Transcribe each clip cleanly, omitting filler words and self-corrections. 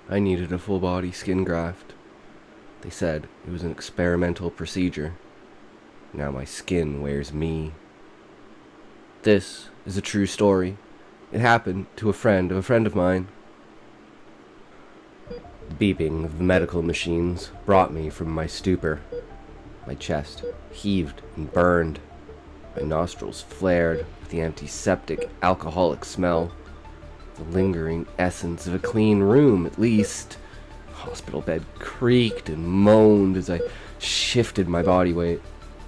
I needed a full-body skin graft. They said it was an experimental procedure. Now my skin wears me. This is a true story. It happened to a friend of mine. The beeping of the medical machines brought me from my stupor. My chest heaved and burned. My nostrils flared with the antiseptic, alcoholic smell. The lingering essence of a clean room, at least. The hospital bed creaked and moaned as I shifted my body weight.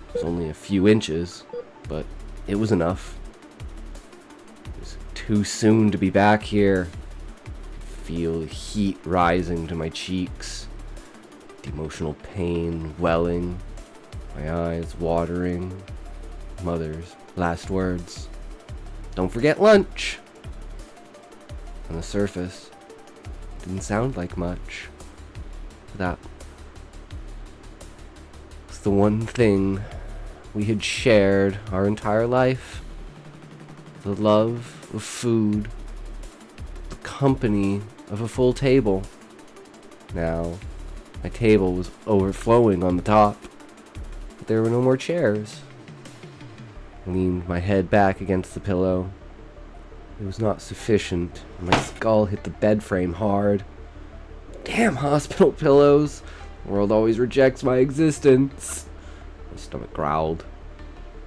It was only a few inches, but it was enough. It was too soon to be back here. I feel the heat rising to my cheeks, the emotional pain welling, my eyes watering. Mother's last words. Don't forget lunch. On the surface, it didn't sound like much. That was the one thing we had shared our entire life. The love of food. The company of a full table. Now, my table was overflowing on the top, but there were no more chairs. I leaned my head back against the pillow. It was not sufficient. My skull hit the bed frame hard. Damn hospital pillows. The world always rejects my existence. My stomach growled.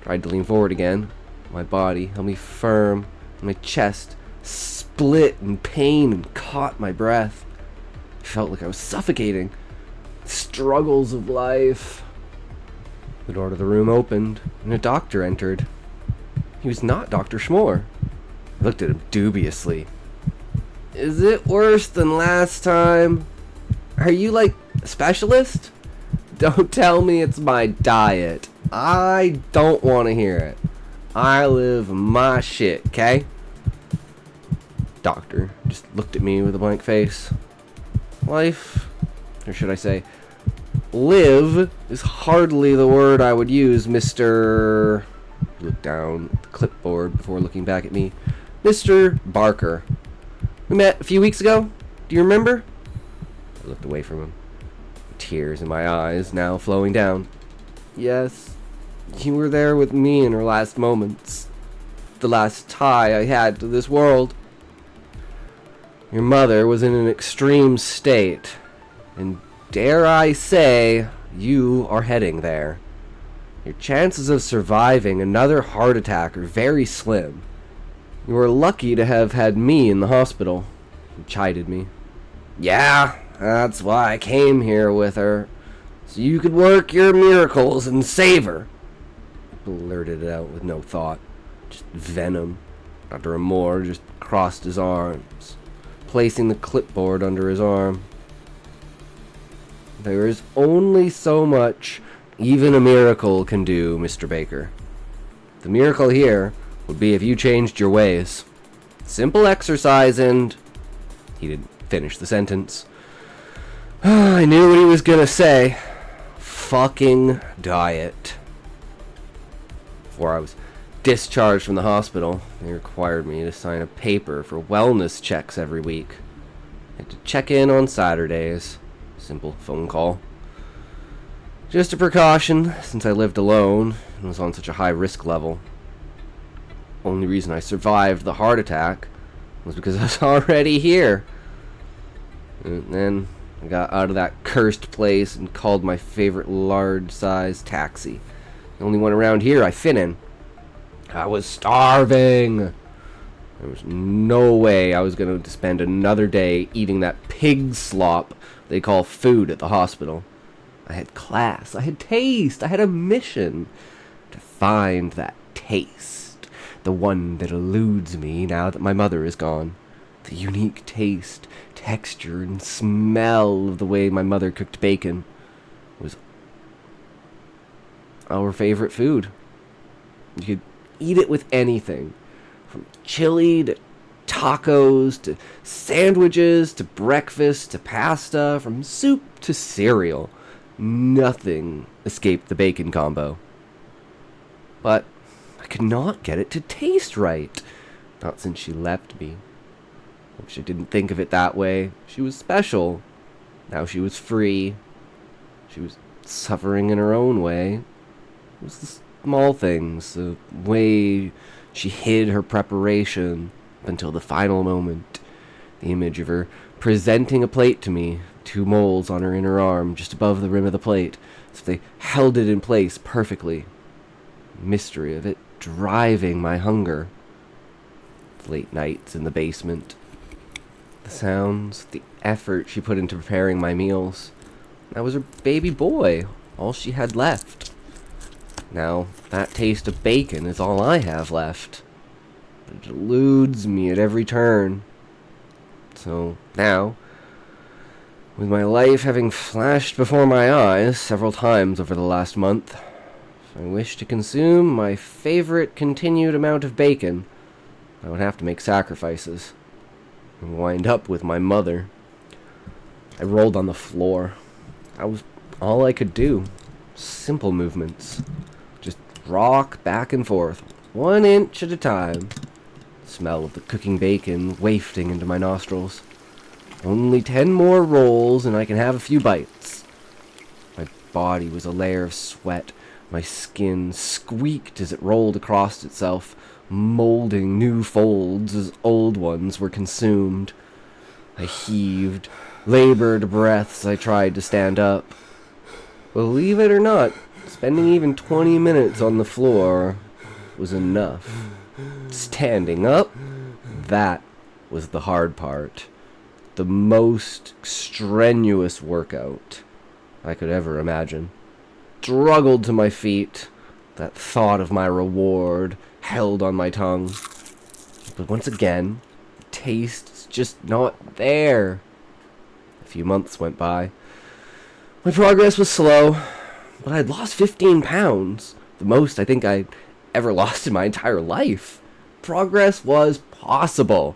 Tried to lean forward again. My body held me firm. My chest split in pain and caught my breath. I felt like I was suffocating. Struggles of life. The door to the room opened, and a doctor entered. He was not Dr. Schmoller. I looked at him dubiously. Is it worse than last time? Are you, like, a specialist? Don't tell me it's my diet. I don't want to hear it. I live my shit, okay? Doctor just looked at me with a blank face. Life, or should I say, live is hardly the word I would use, Mr. Looked down at the clipboard before looking back at me. Mr. Barker. We met a few weeks ago. Do you remember? I looked away from him. Tears in my eyes now flowing down. Yes, you were there with me in her last moments. The last tie I had to this world. Your mother was in an extreme state, and dare I say, you are heading there. Your chances of surviving another heart attack are very slim. You were lucky to have had me in the hospital. He chided me. Yeah, that's why I came here with her. So you could work your miracles and save her. He blurted it out with no thought. Just venom. Dr. Amore just crossed his arms, placing the clipboard under his arm. There is only so much even a miracle can do, Mr. Baker. The miracle here would be if you changed your ways. Simple exercise and... He didn't finish the sentence. I knew what he was gonna say. Fucking diet. Before I was discharged from the hospital, they required me to sign a paper for wellness checks every week. I had to check in on Saturdays. Simple phone call. Just a precaution, since I lived alone and was on such a high risk level. Only reason I survived the heart attack was because I was already here. And then I got out of that cursed place and called my favorite large-sized taxi. The only one around here I fit in. I was starving. There was no way I was going to spend another day eating that pig slop they call food at the hospital. I had class, I had taste, I had a mission to find that taste, the one that eludes me now that my mother is gone. The unique taste, texture, and smell of the way my mother cooked bacon was our favorite food. You could eat it with anything, from chili to tacos to sandwiches to breakfast to pasta, from soup to cereal. Nothing escaped the bacon combo. But I could not get it to taste right. Not since she left me. I wish I didn't think of it that way. She was special. Now she was free. She was suffering in her own way. It was the small things, the way she hid her preparation up until the final moment. The image of her presenting a plate to me, 2 moles on her inner arm, just above the rim of the plate, as if they held it in place perfectly. The mystery of it driving my hunger. The late nights in the basement. The sounds, the effort she put into preparing my meals. That was her baby boy, all she had left. Now, that taste of bacon is all I have left. It eludes me at every turn. So, now, with my life having flashed before my eyes several times over the last month, if I wish to consume my favorite continued amount of bacon, I would have to make sacrifices. And wind up with my mother. I rolled on the floor. That was all I could do. Simple movements. Just rock back and forth, 1 inch at a time. The smell of the cooking bacon wafting into my nostrils. Only 10 more rolls and I can have a few bites. My body was a layer of sweat. My skin squeaked as it rolled across itself, molding new folds as old ones were consumed. I heaved, labored breaths as I tried to stand up. Believe it or not, spending even 20 minutes on the floor was enough. Standing up, that was the hard part. The most strenuous workout I could ever imagine. Struggled to my feet, that thought of my reward held on my tongue. But once again, the taste's just not there. A few months went by. My progress was slow, but I'd lost 15 pounds. The most I think I'd ever lost in my entire life. Progress was possible.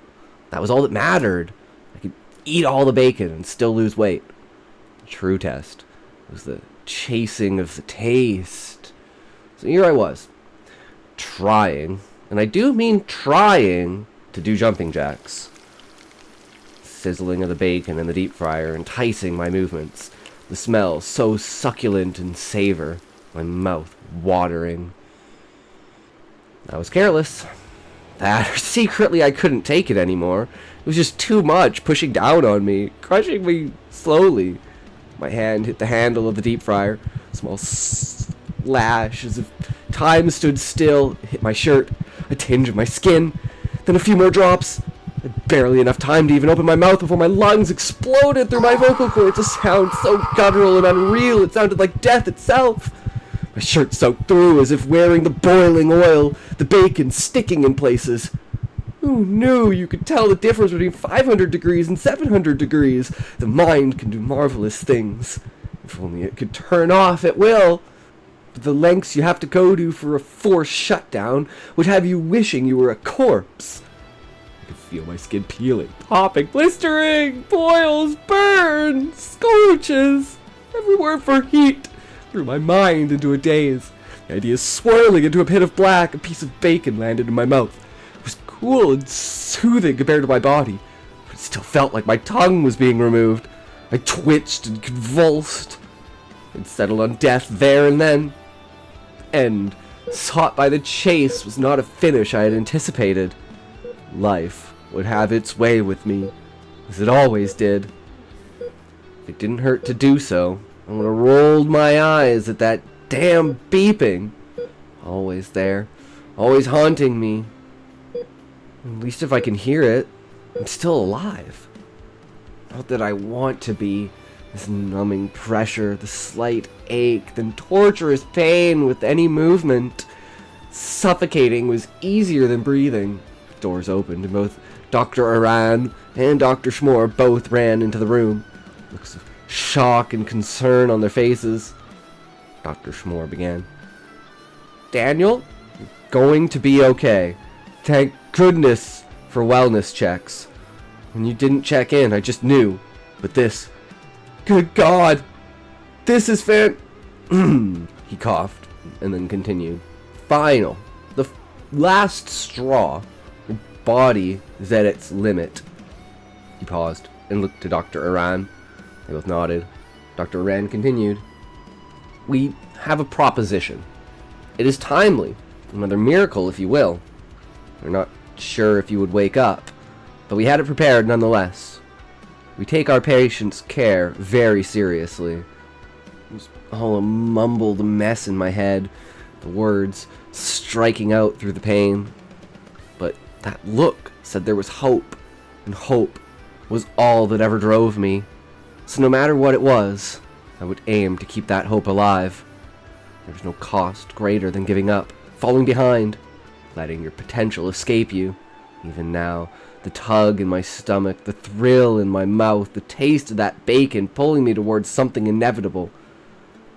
That was all that mattered. I could eat all the bacon and still lose weight. The true test was the chasing of the taste. So here I was, trying, and I do mean trying, to do jumping jacks. Sizzling of the bacon in the deep fryer enticing my movements. The smell so succulent and savor, my mouth watering. I was careless. That, or secretly I couldn't take it anymore. It was just too much pushing down on me, crushing me slowly. My hand hit the handle of the deep fryer. A small slash as if time stood still. It hit my shirt. A tinge of my skin. Then a few more drops. Barely enough time to even open my mouth before my lungs exploded through my vocal cords. A sound so guttural and unreal it sounded like death itself. My shirt soaked through as if wearing the boiling oil. The bacon sticking in places. Who knew you could tell the difference between 500 degrees and 700 degrees? The mind can do marvelous things. If only it could turn off at will. But the lengths you have to go to for a forced shutdown would have you wishing you were a corpse. I could feel my skin peeling, popping, blistering, boils, burns, scorches. Every word for heat threw my mind into a daze. The idea swirling into a pit of black, a piece of bacon landed in my mouth. It was cool and soothing compared to my body, but it still felt like my tongue was being removed. I twitched and convulsed, and settled on death there and then. The end, sought by the chase, was not a finish I had anticipated. Life would have its way with me, as it always did. If it didn't hurt to do so, I would have rolled my eyes at that damn beeping. Always there, always haunting me. At least if I can hear it, I'm still alive. Not that I want to be. This numbing pressure, the slight ache, then torturous pain with any movement. Suffocating was easier than breathing. Doors opened and both Dr. Aran and Dr. Schmore both ran into the room. Looks of shock and concern on their faces. Dr. Schmore began. Daniel, you're going to be okay. Thank goodness for wellness checks. When you didn't check in, I just knew. But this... Good God! This is He coughed, and then continued. Final. The last straw. Your body is at its limit. He paused and looked to Dr. Aran. They both nodded. Dr. Aran continued. We have a proposition. It is timely. Another miracle, if you will. We're not sure if you would wake up, but we had it prepared nonetheless. We take our patients' care very seriously. It was all a mumbled mess in my head, the words striking out through the pain. But that look said there was hope, and hope was all that ever drove me. So no matter what it was, I would aim to keep that hope alive. There was no cost greater than giving up, falling behind, letting your potential escape you. Even now, the tug in my stomach, the thrill in my mouth, the taste of that bacon pulling me towards something inevitable.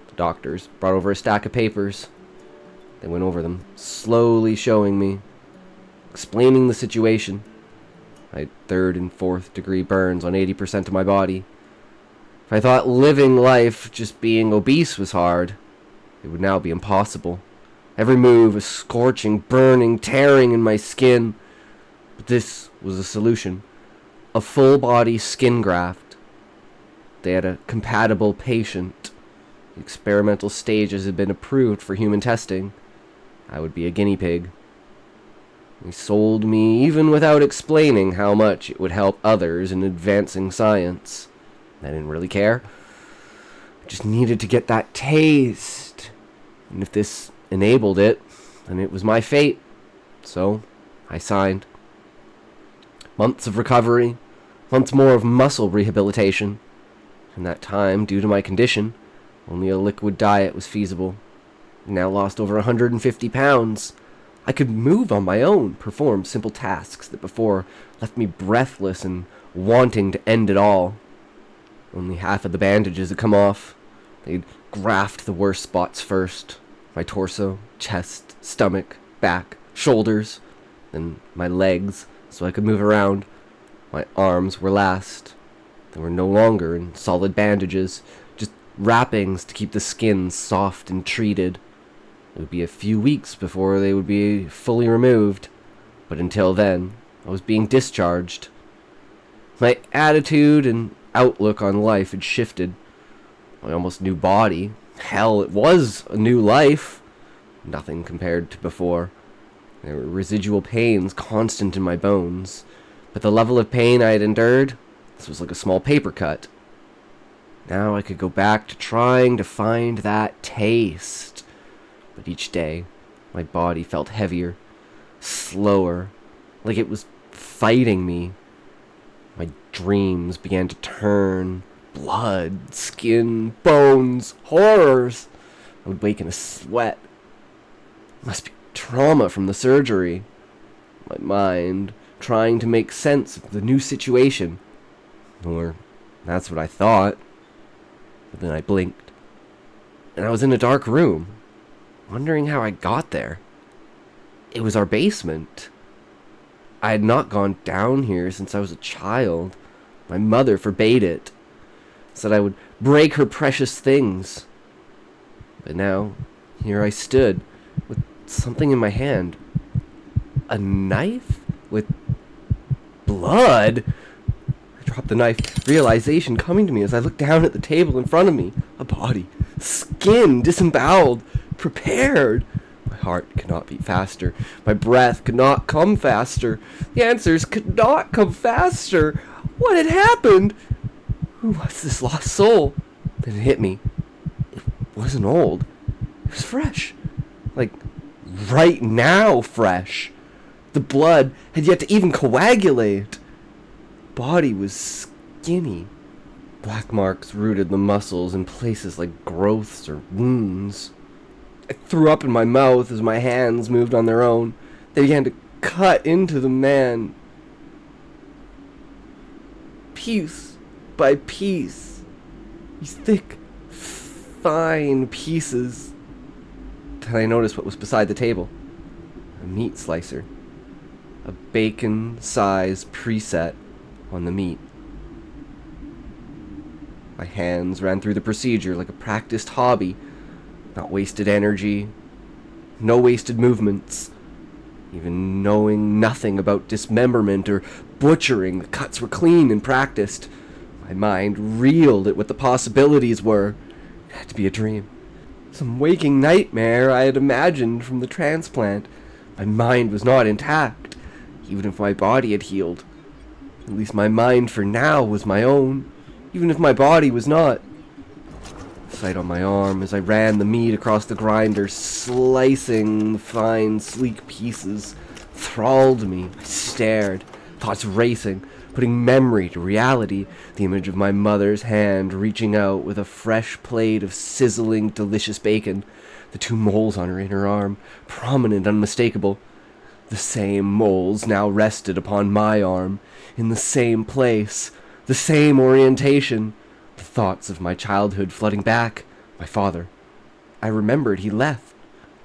The doctors brought over a stack of papers. They went over them, slowly showing me, explaining the situation. I had 3rd and 4th degree burns on 80% of my body. If I thought living life just being obese was hard, it would now be impossible. Every move was scorching, burning, tearing in my skin. But this was a solution. A full-body skin graft. They had a compatible patient. The experimental stages had been approved for human testing. I would be a guinea pig. They sold me even without explaining how much it would help others in advancing science. I didn't really care. I just needed to get that taste. And if this enabled it, then it was my fate. So, I signed. Months of recovery, months more of muscle rehabilitation. In that time, due to my condition, only a liquid diet was feasible. I now lost over 150 pounds. I could move on my own, perform simple tasks that before left me breathless and wanting to end it all. Only half of the bandages had come off. They'd graft the worst spots first. My torso, chest, stomach, back, shoulders, then my legs, so I could move around. My arms were last. They were no longer in solid bandages, just wrappings to keep the skin soft and treated. It would be a few weeks before they would be fully removed, but until then, I was being discharged. My attitude and outlook on life had shifted. My almost new body, hell, it was a new life. Nothing compared to before. There were residual pains constant in my bones, but the level of pain I had endured, this was like a small paper cut. Now I could go back to trying to find that taste. But each day, my body felt heavier, slower, like it was fighting me. My dreams began to turn. Blood, skin, bones, horrors. I would wake in a sweat. Must be trauma from the surgery. My mind trying to make sense of the new situation. Or that's what I thought. But then I blinked. And I was in a dark room, wondering how I got there. It was our basement. I had not gone down here since I was a child. My mother forbade it. Said I would break her precious things. But now, here I stood, with something in my hand. A knife? With blood? I dropped the knife, realization coming to me as I looked down at the table in front of me. A body, skin, disemboweled, prepared. My heart could not beat faster. My breath could not come faster. The answers could not come faster. What had happened? Who was this lost soul? Then it hit me. It wasn't old. It was fresh. Like, right now fresh. The blood had yet to even coagulate. Body was skinny. Black marks rooted the muscles in places like growths or wounds. I threw up in my mouth as my hands moved on their own. They began to cut into the man. Piece by piece. These thick, fine pieces. Then I noticed what was beside the table. A meat slicer. A bacon-sized preset on the meat. My hands ran through the procedure like a practiced hobby. Not wasted energy. No wasted movements. Even knowing nothing about dismemberment or butchering. The cuts were clean and practiced. My mind reeled at what the possibilities were. It had to be a dream. Some waking nightmare I had imagined from the transplant. My mind was not intact, even if my body had healed. At least my mind for now was my own, even if my body was not. The sight on my arm as I ran the meat across the grinder, slicing fine, sleek pieces, thralled me. I stared, thoughts racing, putting memory to reality. The image of my mother's hand reaching out with a fresh plate of sizzling, delicious bacon. The 2 moles on her inner arm, prominent, unmistakable. The same moles now rested upon my arm, in the same place, the same orientation. The thoughts of my childhood flooding back. My father. I remembered he left.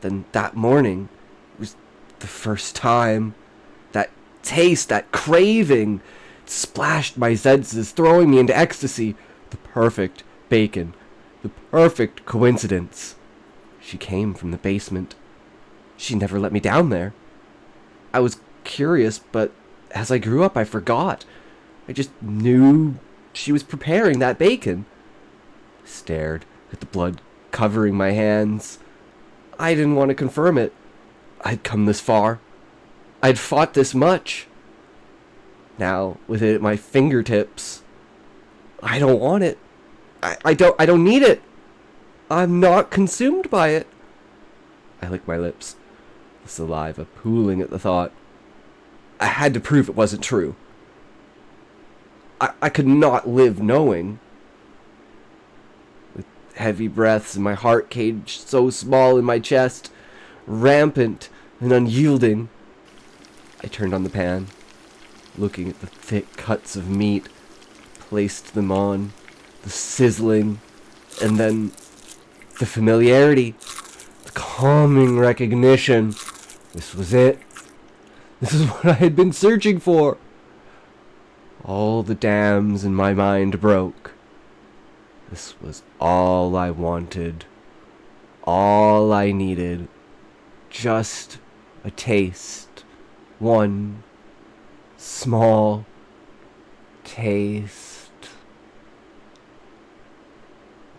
Then that morning was the first time. That taste, that craving, splashed my senses, throwing me into ecstasy. The perfect bacon. The perfect coincidence. She came from the basement. She never let me down there. I was curious, but as I grew up, I forgot. I just knew she was preparing that bacon. I stared at the blood covering my hands. I didn't want to confirm it. I'd come this far. I'd fought this much. Now, with it at my fingertips, I don't want it. I don't need it. I'm not consumed by it. I licked my lips, the saliva pooling at the thought. I had to prove it wasn't true. I could not live knowing. With heavy breaths and my heart cage so small in my chest, rampant and unyielding, I turned on the pan, looking at the thick cuts of meat, placed them on, the sizzling, and then the familiarity, the calming recognition. This was it. This is what I had been searching for. All the dams in my mind broke. This was all I wanted. All I needed. Just a taste. One small taste.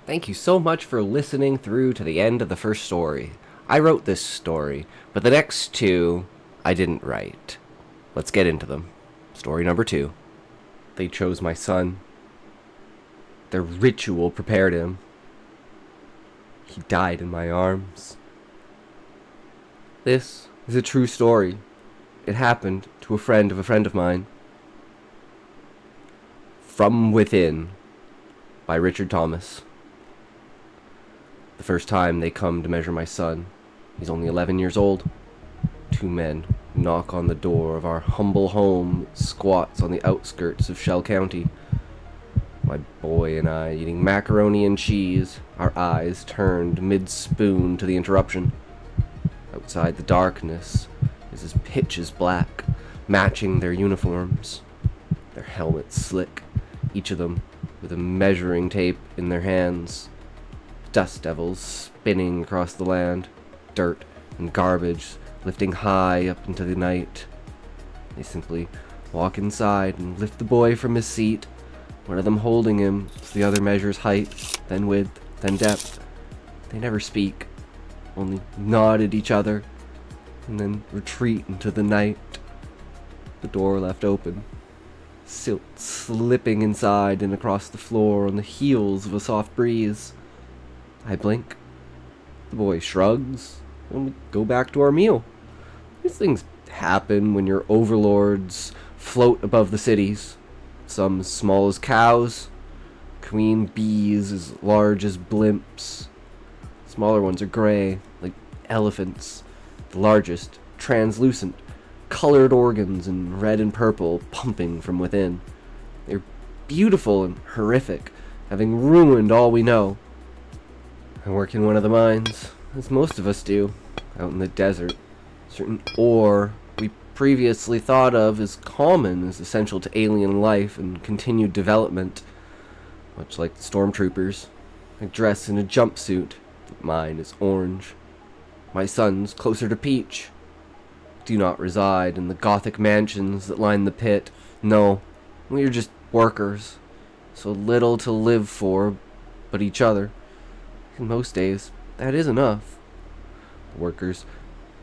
Thank you so much for listening through to the end of the first story. I wrote this story, but the next 2 I didn't write. Let's get into them. Story number 2. They chose my son. Their ritual prepared him. He died in my arms. This is a true story. It happened to a friend of mine. From Within by Richard Thomas. The first time they come to measure my son, he's only 11 years old. 2 men knock on the door of our humble home that squats on the outskirts of Shell County. My boy and I eating macaroni and cheese, our eyes turned mid-spoon to the interruption. Outside the darkness is as pitch as black, matching their uniforms. Their helmets slick, each of them with a measuring tape in their hands. Dust devils spinning across the land, dirt and garbage lifting high up into the night. They simply walk inside and lift the boy from his seat, one of them holding him as the other measures height, then width, then depth. They never speak, only nod at each other, and then retreat into the night. The door left open, silt slipping inside and across the floor on the heels of a soft breeze. I blink. The boy shrugs, and we go back to our meal. These things happen when your overlords float above the cities. Some as small as cows, queen bees as large as blimps. Smaller ones are gray, like elephants. The largest, translucent, colored organs in red and purple pumping from within. They're beautiful and horrific, having ruined all we know. I work in one of the mines, as most of us do, out in the desert. Certain ore we previously thought of as common is essential to alien life and continued development. Much like the stormtroopers, I dress in a jumpsuit, but mine is orange. My son's closer to peach. Do not reside in the Gothic mansions that line the pit, No, we are just workers. So little to live for but each other. And most days, that is enough. Workers'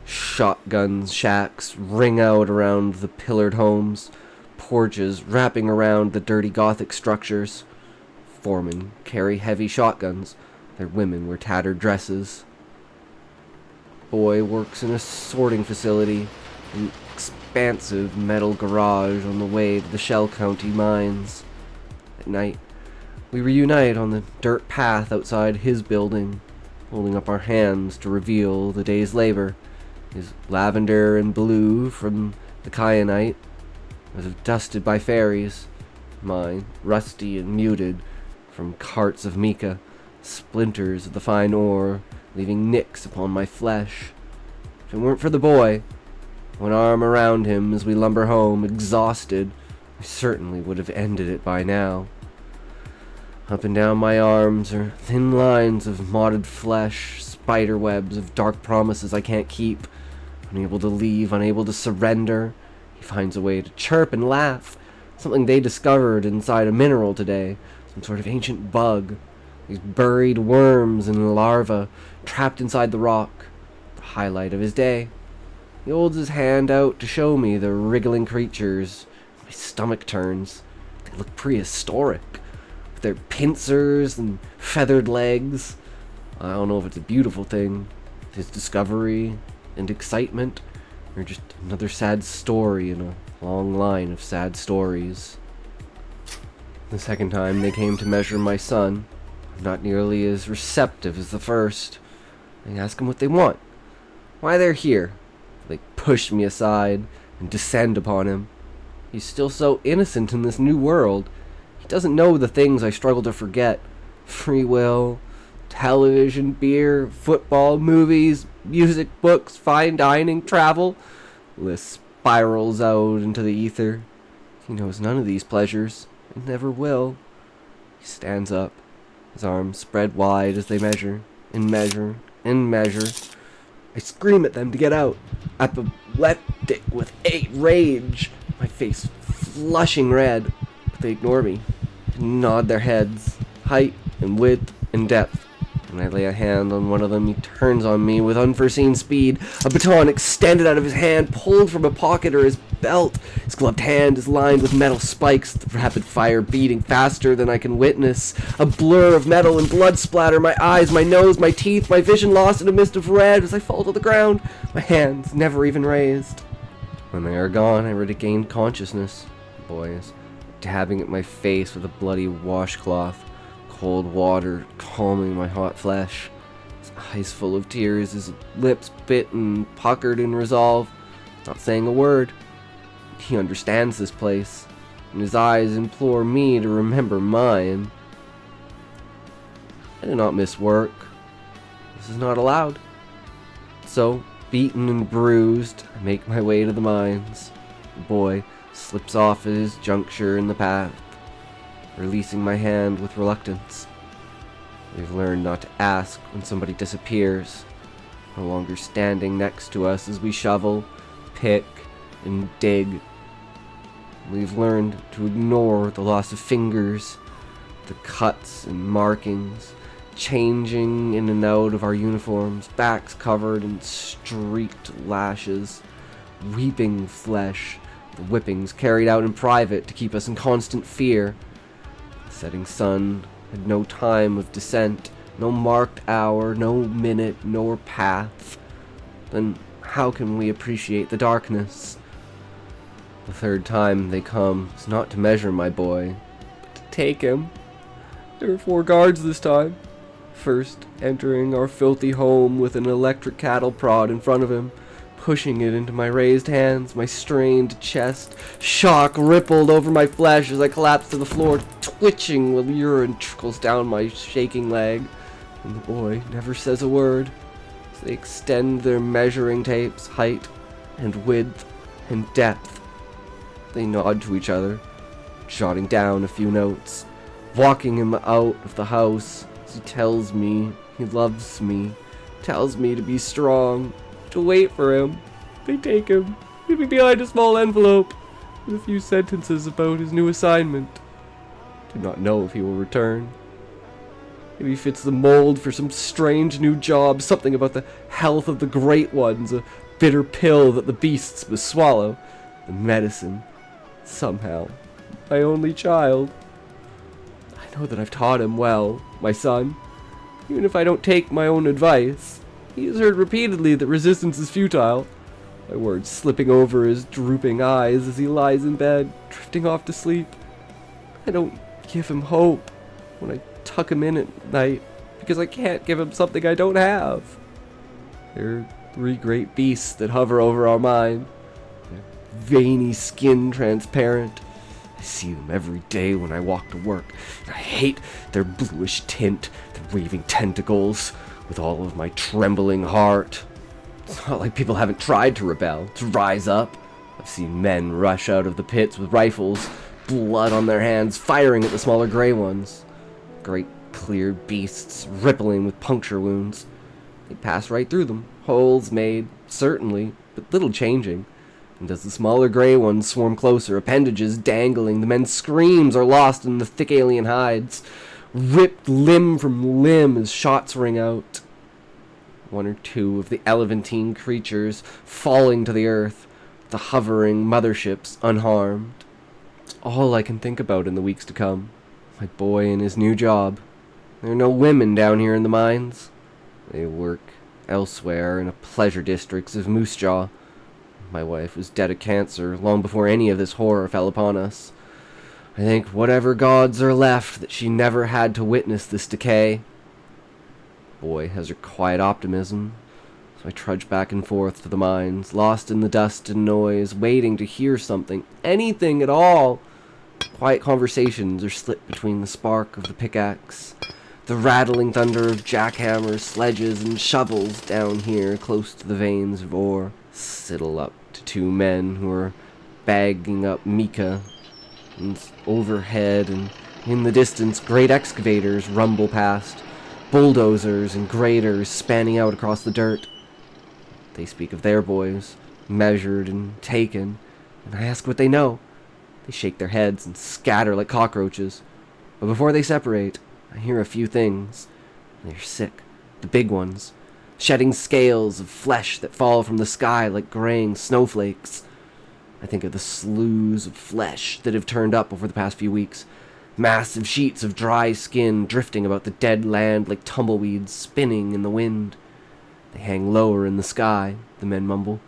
shotguns, shacks ring out around the pillared homes, porches wrapping around the dirty Gothic structures. Foremen carry heavy shotguns. Their women wear tattered dresses. Boy works in a sorting facility, an expansive metal garage on the way to the Shell County mines. At night, we reunite on the dirt path outside his building, holding up our hands to reveal the day's labor. His lavender and blue from the kyanite, as if dusted by fairies. Mine, rusty and muted from carts of mica, splinters of the fine ore, leaving nicks upon my flesh. If it weren't for the boy, one arm around him as we lumber home, exhausted, I certainly would have ended it by now. Up and down my arms are thin lines of mottled flesh, spider webs of dark promises I can't keep. Unable to leave, unable to surrender. He finds a way to chirp and laugh. Something they discovered inside a mineral today. Some sort of ancient bug. These buried worms and larvae trapped inside the rock. The highlight of his day. He holds his hand out to show me the wriggling creatures. My stomach turns. They look prehistoric. With their pincers and feathered legs. I don't know if it's a beautiful thing. His discovery and excitement, or just another sad story in a long line of sad stories. The second time they came to measure my son, I'm not nearly as receptive as the first. I ask them what they want, why they're here. They push me aside and descend upon him. He's still so innocent in this new world. He doesn't know the things I struggle to forget. Free will, television, beer, football, movies, music, books, fine dining, travel. The list spirals out into the ether. He knows none of these pleasures, and never will. He stands up, his arms spread wide as they measure, and measure, and measure. I scream at them to get out, epileptic with rage, my face flushing red, but they ignore me, and nod their heads, height and width and depth. When I lay a hand on one of them, he turns on me with unforeseen speed, a baton extended out of his hand, pulled from a pocket or his belt. His gloved hand is lined with metal spikes, the rapid fire beating faster than I can witness. A blur of metal and blood splatter, my eyes, my nose, my teeth, my vision lost in a mist of red as I fall to the ground, my hands never even raised. When they are gone, I regain consciousness. The boy is dabbing at my face with a bloody washcloth. Cold water calming my hot flesh, his eyes full of tears, his lips bitten, puckered in resolve, not saying a word. He understands this place, and his eyes implore me to remember mine. I do not miss work. This is not allowed. So, beaten and bruised, I make my way to the mines. The boy slips off at his juncture in the path, releasing my hand with reluctance. We've learned not to ask when somebody disappears, no longer standing next to us as we shovel, pick, and dig. We've learned to ignore the loss of fingers, the cuts and markings, changing in and out of our uniforms, backs covered in streaked lashes, weeping flesh, the whippings carried out in private to keep us in constant fear. The setting sun had no time of descent, no marked hour, no minute, nor path. Then how can we appreciate the darkness? The third time they come is not to measure my boy, but to take him. There are 4 guards this time. First, entering our filthy home with an electric cattle prod in front of him, pushing it into my raised hands, my strained chest. Shock rippled over my flesh as I collapsed to the floor, twitching while urine trickles down my shaking leg. And the boy never says a word as they extend their measuring tapes, height and width and depth. They nod to each other, jotting down a few notes, walking him out of the house as he tells me he loves me, tells me to be strong, to wait for him. They take him, leaving behind a small envelope. with a few sentences about his new assignment. Do not know if he will return. Maybe he fits the mold for some strange new job, something about the health of the great ones, a bitter pill that the beasts must swallow, the medicine. Somehow, my only child. I know that I've taught him well, my son. Even if I don't take my own advice, he has heard repeatedly that resistance is futile. My words slipping over his drooping eyes as he lies in bed, drifting off to sleep. I don't give him hope when I tuck him in at night, because I can't give him something I don't have. There are 3 great beasts that hover over our mind. Their veiny skin transparent. I see them every day when I walk to work. I hate their bluish tint, their waving tentacles, with all of my trembling heart. It's not like people haven't tried to rebel, to rise up. I've seen men rush out of the pits with rifles, blood on their hands, firing at the smaller gray ones. Great clear beasts, rippling with puncture wounds. They pass right through them, holes made, certainly, but little changing. And as the smaller gray ones swarm closer, appendages dangling, the men's screams are lost in the thick alien hides. Ripped limb from limb as shots ring out. 1 or 2 of the elephantine creatures falling to the earth, the hovering motherships unharmed. It's all I can think about in the weeks to come. My boy and his new job. There are no women down here in the mines. They work elsewhere in a pleasure districts of Moose Jaw. My wife was dead of cancer long before any of this horror fell upon us. I think whatever gods are left that she never had to witness this decay. Boy has her quiet optimism, so I trudge back and forth to the mines, lost in the dust and noise, waiting to hear something, anything at all. Quiet conversations are slipped between the spark of the pickaxe, the rattling thunder of jackhammers, sledges, and shovels down here close to the veins of ore. Sidle up to 2 men who are bagging up mica, and overhead and in the distance great excavators rumble past, bulldozers and graders spanning out across the dirt. They speak of their boys, measured and taken, and I ask what they know. They shake their heads and scatter like cockroaches. But before they separate, I hear a few things. They're sick, the big ones, shedding scales of flesh that fall from the sky like graying snowflakes. I think of the sloughs of flesh that have turned up over the past few weeks. Massive sheets of dry skin drifting about the dead land like tumbleweeds spinning in the wind. They hang lower in the sky, the men mumble.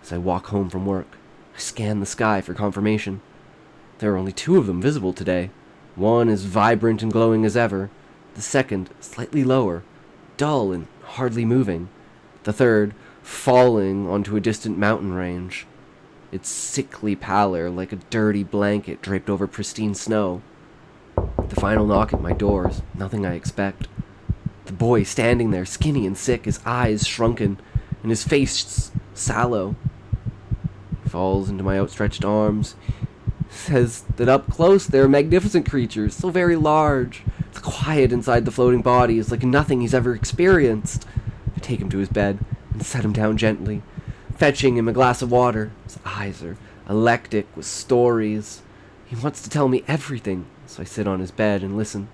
As I walk home from work, I scan the sky for confirmation. There are only 2 of them visible today. One is vibrant and glowing as ever. The second, slightly lower, dull and hardly moving. The third, falling onto a distant mountain range. Its sickly pallor like a dirty blanket draped over pristine snow. The final knock at my door is nothing I expect. The boy standing there, skinny and sick, his eyes shrunken, and his face sallow. He falls into my outstretched arms. Says that up close they're magnificent creatures, so very large. The quiet inside the floating body is like nothing he's ever experienced. I take him to his bed and set him down gently, fetching him a glass of water. His eyes are electric with stories. He wants to tell me everything, so I sit on his bed and listen.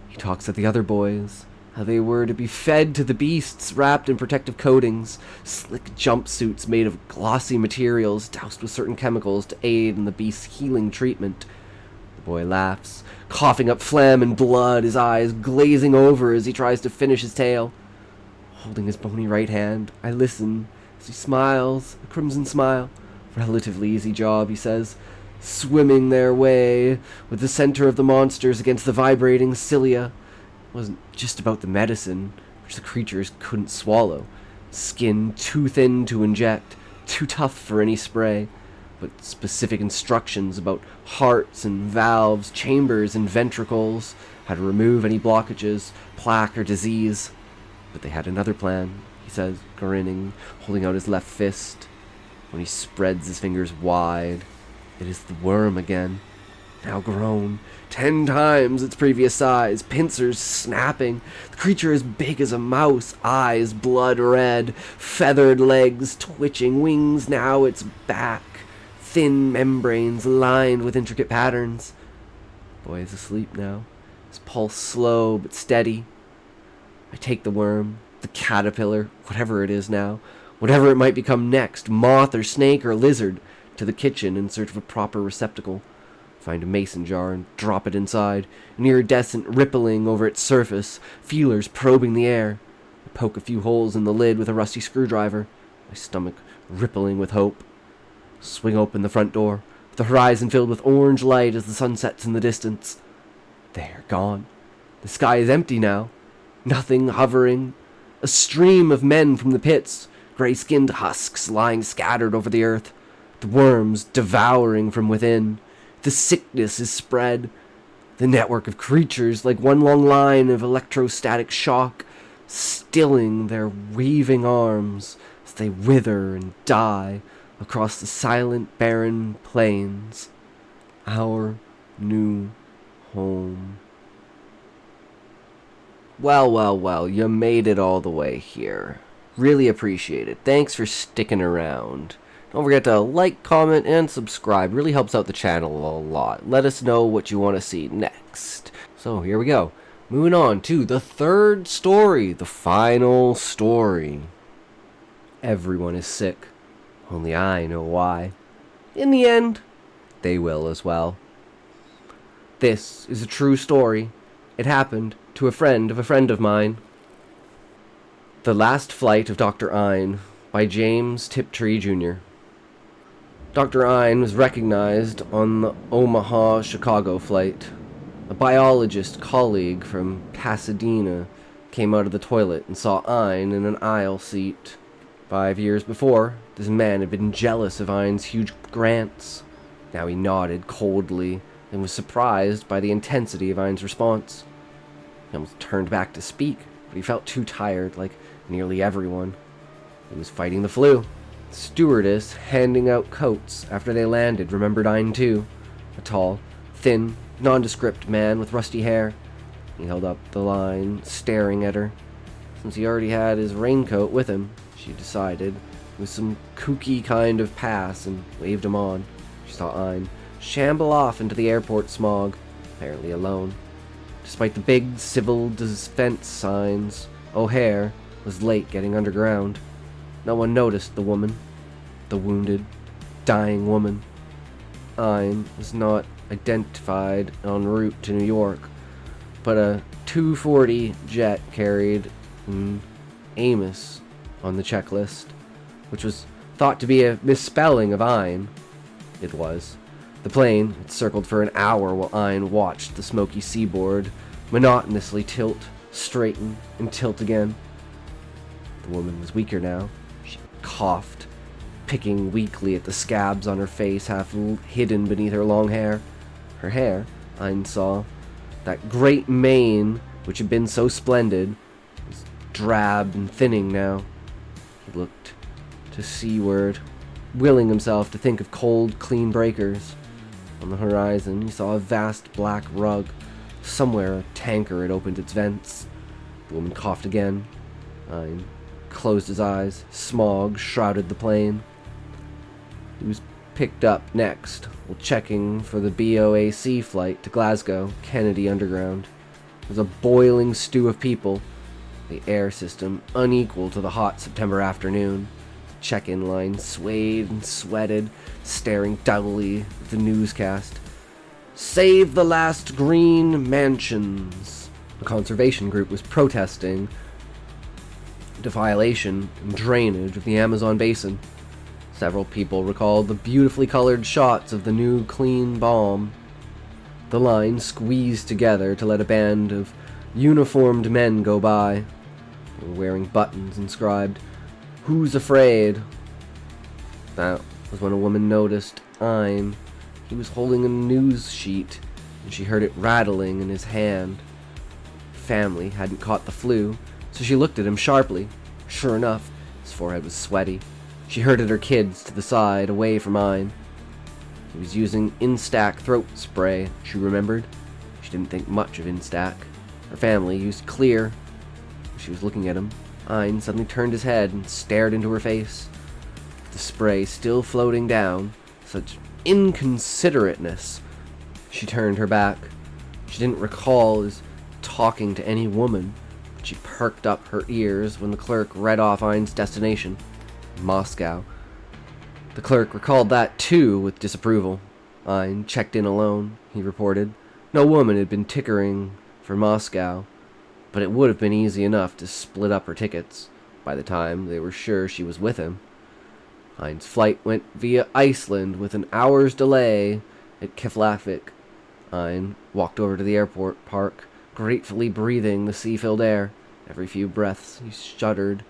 He talks of the other boys, how they were to be fed to the beasts wrapped in protective coatings, slick jumpsuits made of glossy materials doused with certain chemicals to aid in the beast's healing treatment. The boy laughs, coughing up phlegm and blood, his eyes glazing over as he tries to finish his tale. Holding his bony right hand, I listen as he smiles, a crimson smile. Relatively easy job, he says, swimming their way with the center of the monsters against the vibrating cilia. It wasn't just about the medicine, which the creatures couldn't swallow. Skin too thin to inject, too tough for any spray, but specific instructions about hearts and valves, chambers and ventricles, how to remove any blockages, plaque or disease. But they had another plan, he says, grinning, holding out his left fist. When he spreads his fingers wide, it is the worm again, now grown, 10 times its previous size, pincers snapping, the creature as big as a mouse, eyes blood red, feathered legs twitching, wings now its back, thin membranes lined with intricate patterns. The boy is asleep now, his pulse slow but steady. I take the worm, the caterpillar, whatever it is now, whatever it might become next, moth or snake or lizard, to the kitchen in search of a proper receptacle. Find a mason jar and drop it inside, an iridescent rippling over its surface, feelers probing the air. I poke a few holes in the lid with a rusty screwdriver, my stomach rippling with hope. Swing open the front door, with the horizon filled with orange light as the sun sets in the distance. They are gone. The sky is empty now. Nothing hovering. A stream of men from the pits, gray-skinned husks lying scattered over the earth. The worms devouring from within. The sickness is spread. The network of creatures like one long line of electrostatic shock, stilling their weaving arms as they wither and die across the silent, barren plains. Our new home. Well, you made it all the way here. Really appreciate it. Thanks for sticking around. Don't forget to like, comment, and subscribe. Really helps out the channel a lot. Let us know what you want to see next. So here we go. Moving on to the third story, the final story. Everyone is sick. Only I know why. In the end, they will as well. This is a true story. It happened to a friend of mine. The Last Flight of Dr. Ein by James Tiptree Jr. Dr. Ein was recognized on the Omaha-Chicago flight. A biologist colleague from Pasadena came out of the toilet and saw Ein in an aisle seat. 5 years before, this man had been jealous of Ein's huge grants. Now he nodded coldly and was surprised by the intensity of Ein's response. He almost turned back to speak, but he felt too tired, like nearly everyone. He was fighting the flu. The stewardess handing out coats after they landed remembered Ein too. A tall, thin, nondescript man with rusty hair. He held up the line, staring at her. Since he already had his raincoat with him, she decided, with some kooky kind of pass, and waved him on. She saw Ein shamble off into the airport smog, apparently alone. Despite the big civil defense signs, O'Hare was late getting underground. No one noticed the woman, the wounded, dying woman. Ein was not identified en route to New York, but a 240 jet carried Amos on the checklist, which was thought to be a misspelling of Ein. It was. The plane had circled for an hour while Ein watched the smoky seaboard monotonously tilt, straighten, and tilt again. The woman was weaker now. She coughed, picking weakly at the scabs on her face half hidden beneath her long hair. Her hair, Ein saw, that great mane which had been so splendid, was drab and thinning now. He looked to seaward, willing himself to think of cold, clean breakers. On the horizon, he saw a vast black rug. Somewhere a tanker had opened its vents. The woman coughed again. Ein closed his eyes. Smog shrouded the plane. He was picked up next, while checking for the BOAC flight to Glasgow, Kennedy Underground. It was a boiling stew of people, the air system unequal to the hot September afternoon. The check-in line swayed and sweated, staring dully at the newscast. Save the last green mansions. A conservation group was protesting defilation and drainage of the Amazon basin. Several people recalled the beautifully colored shots of the new clean bomb. The line squeezed together to let a band of uniformed men go by. They were wearing buttons inscribed, "Who's afraid?" That was when a woman noticed Ein. He was holding a news sheet, and she heard it rattling in his hand. Family hadn't caught the flu, so she looked at him sharply. Sure enough, his forehead was sweaty. She herded her kids to the side, away from Ein. He was using Instac throat spray, she remembered. She didn't think much of Instac. Her family used Clear. As she was looking at him, Ein suddenly turned his head and stared into her face. The spray still floating down, such inconsiderateness. She turned her back. She didn't recall his talking to any woman. She perked up her ears when the clerk read off Ein's destination, Moscow. The clerk recalled that, too, with disapproval. Ein checked in alone, he reported. No woman had been tickering for Moscow, but it would have been easy enough to split up her tickets by the time they were sure she was with him. Ein's flight went via Iceland with an hour's delay at Keflavik. Ein walked over to the airport park, gratefully breathing the sea-filled air. Every few breaths he shuddered.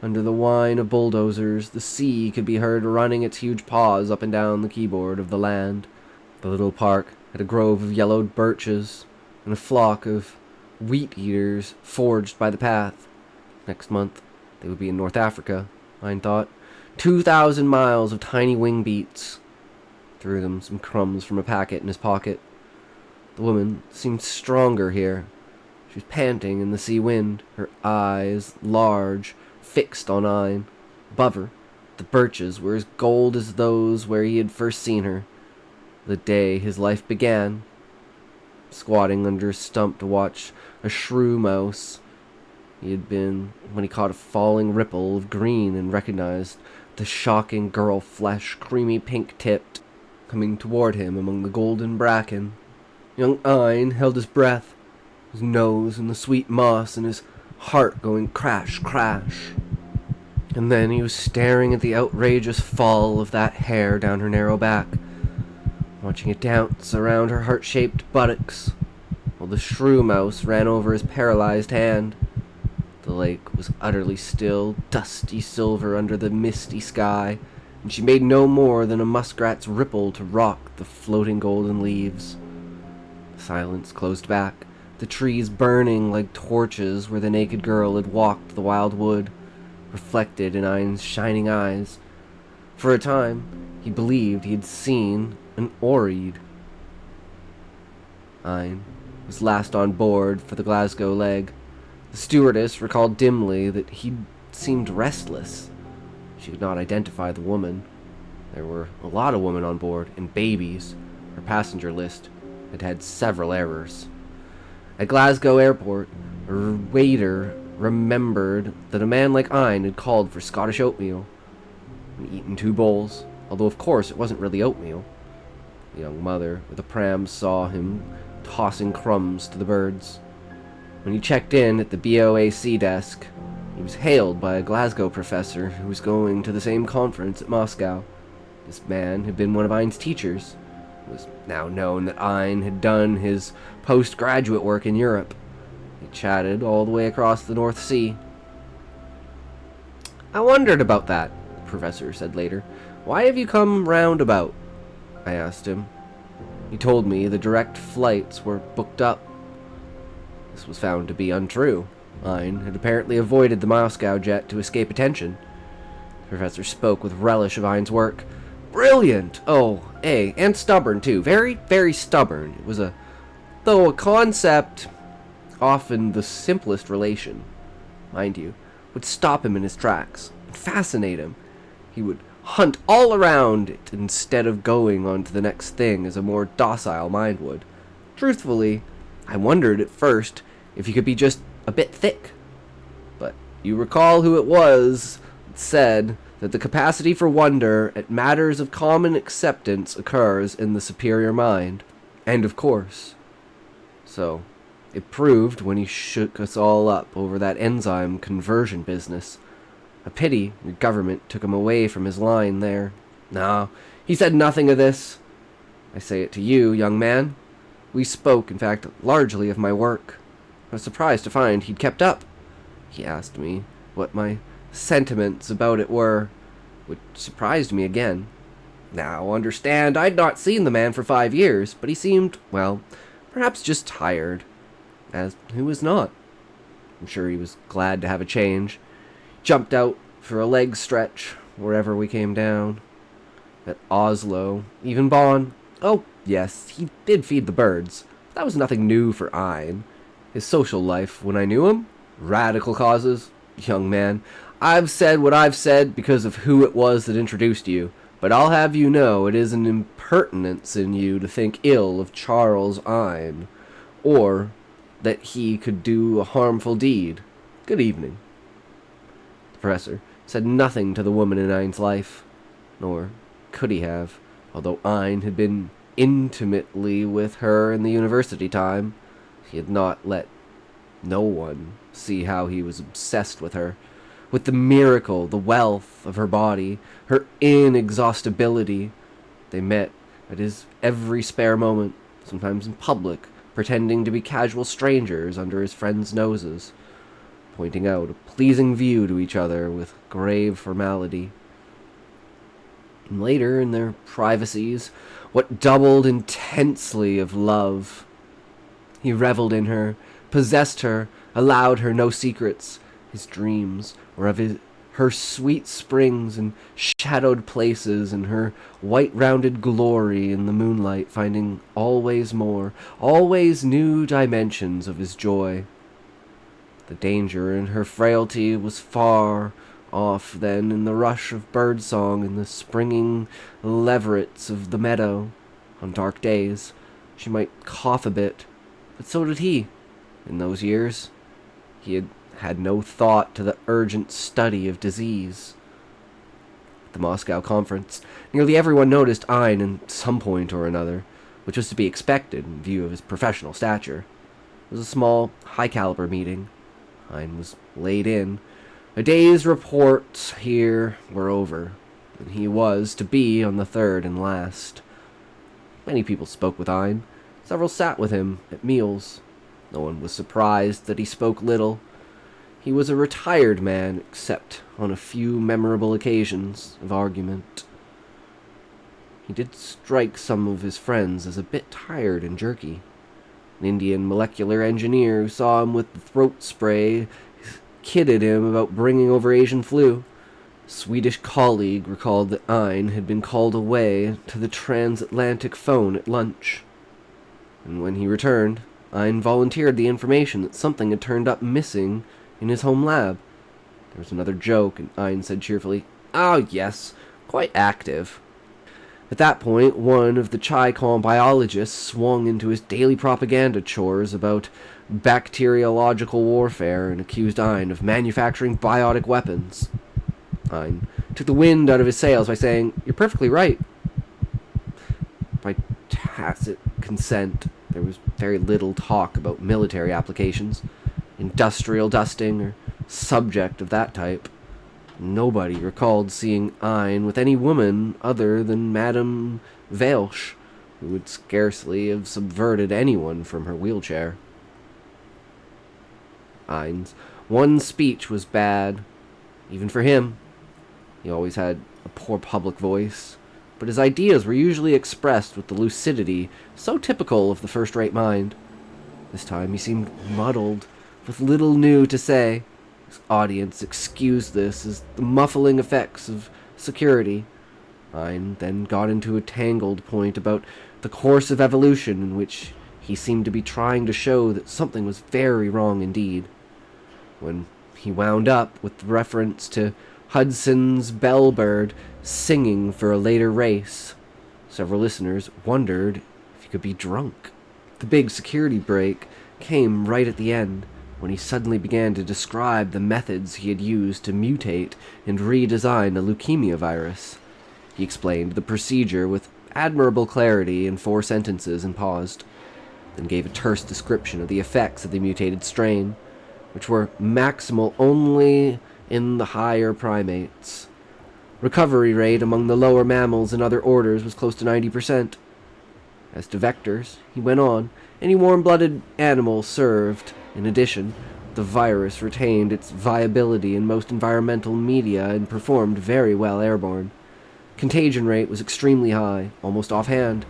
Under the whine of bulldozers, the sea could be heard running its huge paws up and down the keyboard of the land. The little park had a grove of yellowed birches and a flock of wheat-eaters forged by the path. Next month, they would be in North Africa, Ein thought. 2,000 miles of tiny wing beats. Threw them some crumbs from a packet in his pocket. The woman seemed stronger here. She was panting in the sea wind, her eyes large, fixed on Ein. Above her, the birches were as gold as those where he had first seen her, the day his life began. Squatting under a stump to watch a shrew mouse, he had been when he caught a falling ripple of green and recognized the shocking girl flesh, creamy pink-tipped, coming toward him among the golden bracken. Young Ein held his breath, his nose in the sweet moss and his heart going crash, crash. And then he was staring at the outrageous fall of that hair down her narrow back, watching it dance around her heart-shaped buttocks, while the shrew mouse ran over his paralyzed hand. The lake was utterly still, dusty silver under the misty sky, and she made no more than a muskrat's ripple to rock the floating golden leaves. The silence closed back, the trees burning like torches where the naked girl had walked the wild wood, reflected in Ein's shining eyes. For a time, he believed he had seen an oread. Ein was last on board for the Glasgow leg. The stewardess recalled dimly that he'd seemed restless. She could not identify the woman. There were a lot of women on board, and babies. Her passenger list had had several errors. At Glasgow Airport, a waiter remembered that a man like Ein had called for Scottish oatmeal and eaten 2 bowls, although of course it wasn't really oatmeal. The young mother with a pram saw him tossing crumbs to the birds. When he checked in at the BOAC desk, he was hailed by a Glasgow professor who was going to the same conference at Moscow. This man had been one of Ein's teachers. It was now known that Ein had done his postgraduate work in Europe. They chatted all the way across the North Sea. "I wondered about that," the professor said later. "Why have you come roundabout?" I asked him. He told me the direct flights were booked up. This was found to be untrue. Ein had apparently avoided the Moscow jet to escape attention. The professor spoke with relish of Ein's work. "Brilliant! Oh, and stubborn, too. Very, very stubborn. It was though a concept, often the simplest relation, mind you, would stop him in his tracks and fascinate him. He would hunt all around it instead of going on to the next thing as a more docile mind would. Truthfully, I wondered at first if he could be just a bit thick. But you recall who it was that said that the capacity for wonder at matters of common acceptance occurs in the superior mind. And of course. So, it proved when he shook us all up over that enzyme conversion business. A pity your government took him away from his line there. No, he said nothing of this. I say it to you, young man. We spoke, in fact, largely of my work. I was surprised to find he'd kept up. He asked me what my sentiments about it were, which surprised me again. Now, understand, I'd not seen the man for 5 years, but he seemed, well, perhaps just tired. As who was not? I'm sure he was glad to have a change. Jumped out for a leg stretch wherever we came down. At Oslo, even Bonn. Oh, yes, he did feed the birds. But that was nothing new for Ein. His social life, when I knew him, radical causes. Young man, I've said what I've said because of who it was that introduced you. But I'll have you know it is an impertinence in you to think ill of Charles Ein, or that he could do a harmful deed. Good evening." The professor said nothing to the woman in Ein's life, nor could he have, although Ein had been intimately with her in the university time. He had not let no one see how he was obsessed with her, with the miracle, the wealth of her body, her inexhaustibility. They met at his every spare moment, sometimes in public, pretending to be casual strangers under his friends' noses, pointing out a pleasing view to each other with grave formality. And later, in their privacies, what doubled intensely of love. He reveled in her, possessed her, allowed her no secrets. His dreams were of her sweet springs and shadowed places, and her white-rounded glory in the moonlight, finding always more, always new dimensions of his joy. The danger in her frailty was far off then in the rush of birdsong and the springing leverets of the meadow. On dark days, she might cough a bit, but so did he. In those years, he had had no thought to the urgent study of disease. At the Moscow conference, nearly everyone noticed Ein at some point or another, which was to be expected in view of his professional stature. It was a small, high-caliber meeting. Ein was laid in. A day's reports here were over, and he was to be on the third and last. Many people spoke with Ein. Several sat with him at meals. No one was surprised that he spoke little. He was a retired man, except on a few memorable occasions of argument. He did strike some of his friends as a bit tired and jerky. An Indian molecular engineer who saw him with the throat spray kidded him about bringing over Asian flu. A Swedish colleague recalled that Ein had been called away to the transatlantic phone at lunch. And when he returned, Ein volunteered the information that something had turned up missing in his home lab. There was another joke, and Ein said cheerfully, "Oh, yes, quite active." At that point, one of the Chi-Com biologists swung into his daily propaganda chores about bacteriological warfare and accused Ein of manufacturing biotic weapons. Ein took the wind out of his sails by saying, "You're perfectly right." By tacit consent, there was very little talk about military applications, industrial dusting, or subject of that type. Nobody recalled seeing Ein with any woman other than Madame Welsh, who would scarcely have subverted anyone from her wheelchair. Ein's one speech was bad, even for him. He always had a poor public voice, but his ideas were usually expressed with the lucidity so typical of the first-rate mind. This time he seemed muddled, with little new to say. His audience excused this as the muffling effects of security. Ein then got into a tangled point about the course of evolution in which he seemed to be trying to show that something was very wrong indeed. When he wound up with reference to Hudson's bellbird singing for a later race, several listeners wondered if he could be drunk. The big security break came right at the end, when he suddenly began to describe the methods he had used to mutate and redesign the leukemia virus. He explained the procedure with admirable clarity in 4 sentences and paused, then gave a terse description of the effects of the mutated strain, which were maximal only in the higher primates. Recovery rate among the lower mammals and other orders was close to 90%. As to vectors, he went on, any warm-blooded animal served. In addition, the virus retained its viability in most environmental media and performed very well airborne. Contagion rate was extremely high, almost offhand.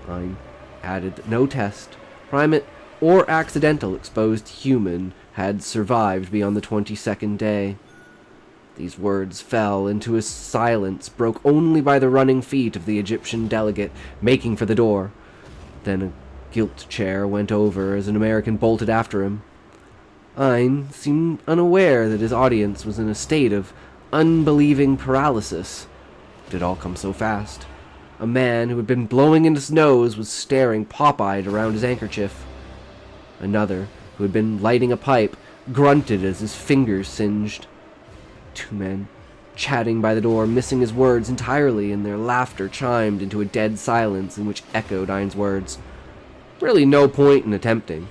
Ein added that no test, primate or accidental exposed human, had survived beyond the 22nd day. These words fell into a silence broke only by the running feet of the Egyptian delegate, making for the door. Then a gilt chair went over as an American bolted after him. Ein seemed unaware that his audience was in a state of unbelieving paralysis. It had all come so fast. A man who had been blowing in his nose was staring pop-eyed around his handkerchief. Another, who had been lighting a pipe, grunted as his fingers singed. Two men, chatting by the door, missing his words entirely, and their laughter chimed into a dead silence in which echoed Ein's words. Really no point in attempting.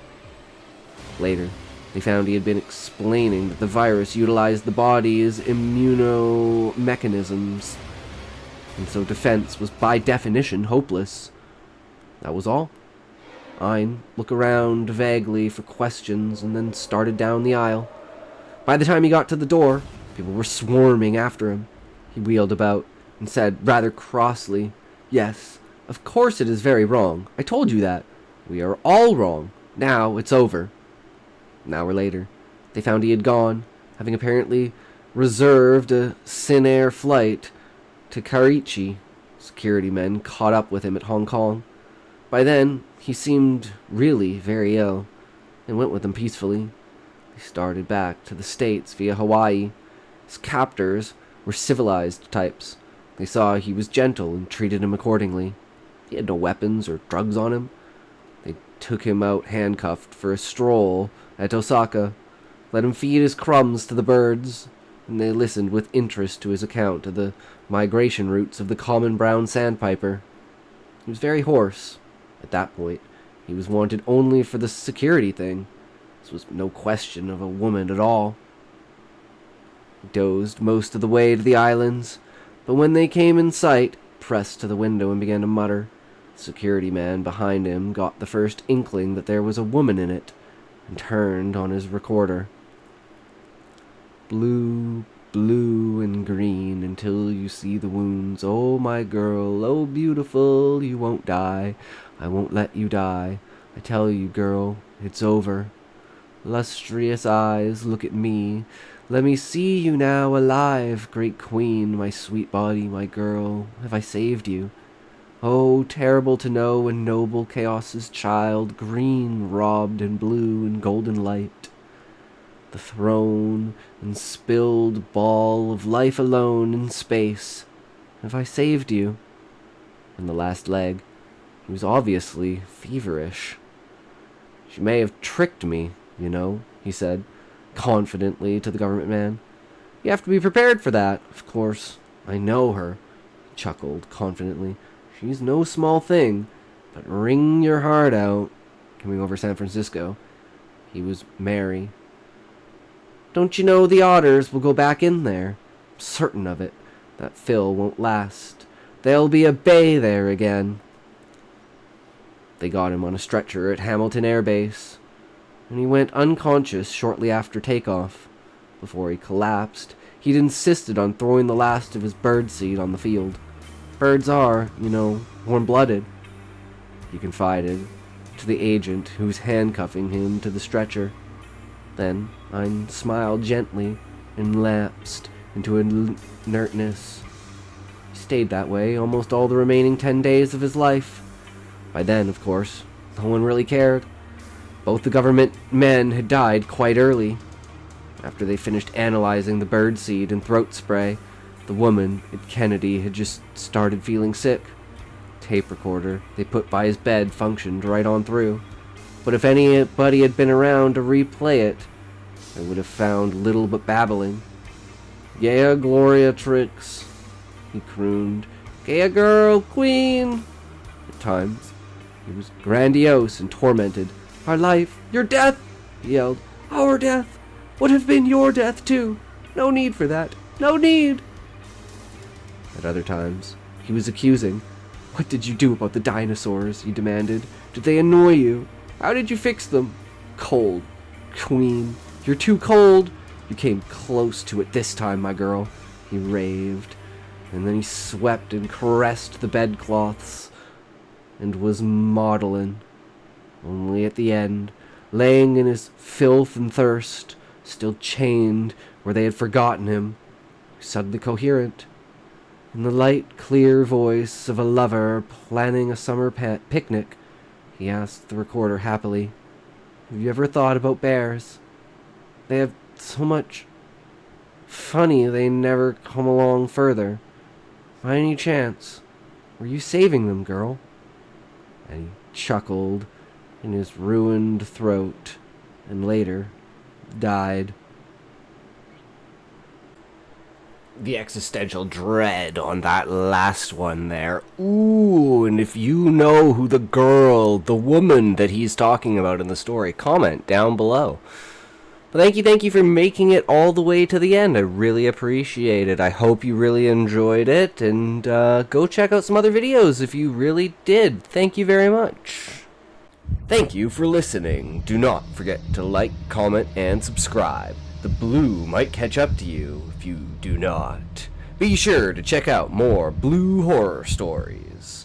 Later, they found he had been explaining that the virus utilized the body's immunomechanisms, and so defense was by definition hopeless. That was all. Ein looked around vaguely for questions and then started down the aisle. By the time he got to the door, people were swarming after him. He wheeled about and said rather crossly, "Yes, of course it is very wrong. I told you that. We are all wrong. Now it's over." An hour later, they found he had gone, having apparently reserved a Sin-Air flight to Karachi. Security men caught up with him at Hong Kong. By then, he seemed really very ill, and went with them peacefully. They started back to the States via Hawaii. His captors were civilized types. They saw he was gentle and treated him accordingly. He had no weapons or drugs on him. They took him out handcuffed for a stroll at Osaka, let him feed his crumbs to the birds, and they listened with interest to his account of the migration routes of the common brown sandpiper. He was very hoarse. At that point, he was wanted only for the security thing. This was no question of a woman at all. He dozed most of the way to the islands, but when they came in sight, pressed to the window and began to mutter. The security man behind him got the first inkling that there was a woman in it, and turned on his recorder. "Blue, blue and green until you see the wounds. Oh, my girl, oh, beautiful, you won't die. I won't let you die. I tell you, girl, it's over. Lustrous eyes, look at me. Let me see you now alive, great queen, my sweet body, my girl. Have I saved you? Oh, terrible to know, a noble chaos's child, green, robbed, and blue, and golden light. The throne and spilled ball of life alone in space. Have I saved you?" And the last leg, he was obviously feverish. "She may have tricked me, you know," he said, confidently to the government man. "You have to be prepared for that, of course. I know her," he chuckled confidently. "She's no small thing, but wring your heart out." Coming over San Francisco, he was merry. "Don't you know the otters will go back in there? I'm certain of it. That Phil won't last. There'll be a bay there again." They got him on a stretcher at Hamilton Air Base, and he went unconscious shortly after takeoff. Before he collapsed, he'd insisted on throwing the last of his birdseed on the field. "Birds are, you know, warm-blooded," he confided to the agent who was handcuffing him to the stretcher. Then Ein smiled gently and lapsed into inertness. He stayed that way almost all the remaining 10 days of his life. By then, of course, no one really cared. Both the government men had died quite early. After they finished analyzing the birdseed and throat spray, the woman at Kennedy had just started feeling sick. Tape recorder they put by his bed functioned right on through. But if anybody had been around to replay it, they would have found little but babbling. "Yeah, Gloria Trix," he crooned. "Gaya girl, queen." At times, he was grandiose and tormented. "Our life, your death," he yelled. "Our death would have been your death too. No need for that. No need." At other times, he was accusing. "What did you do about the dinosaurs?" he demanded. "Did they annoy you? How did you fix them? Cold, queen. You're too cold. You came close to it this time, my girl," he raved. And then he swept and caressed the bedcloths and was maudlin. Only at the end, laying in his filth and thirst, still chained where they had forgotten him, suddenly coherent. In the light, clear voice of a lover planning a summer picnic, he asked the recorder happily, "Have you ever thought about bears? They have so much. Funny they never come along further. By any chance, were you saving them, girl? And he chuckled in his ruined throat, and later died. The existential dread on that last one there. Ooh, and if you know who the girl, the woman that he's talking about in the story, comment down below. But thank you for making it all the way to the end. I really appreciate it. I hope you really enjoyed it, and go check out some other videos if you really did. Thank you very much. Thank you for listening. Do not forget to like, comment, and subscribe. The blue might catch up to you if you do not. Be sure to check out more blue horror stories.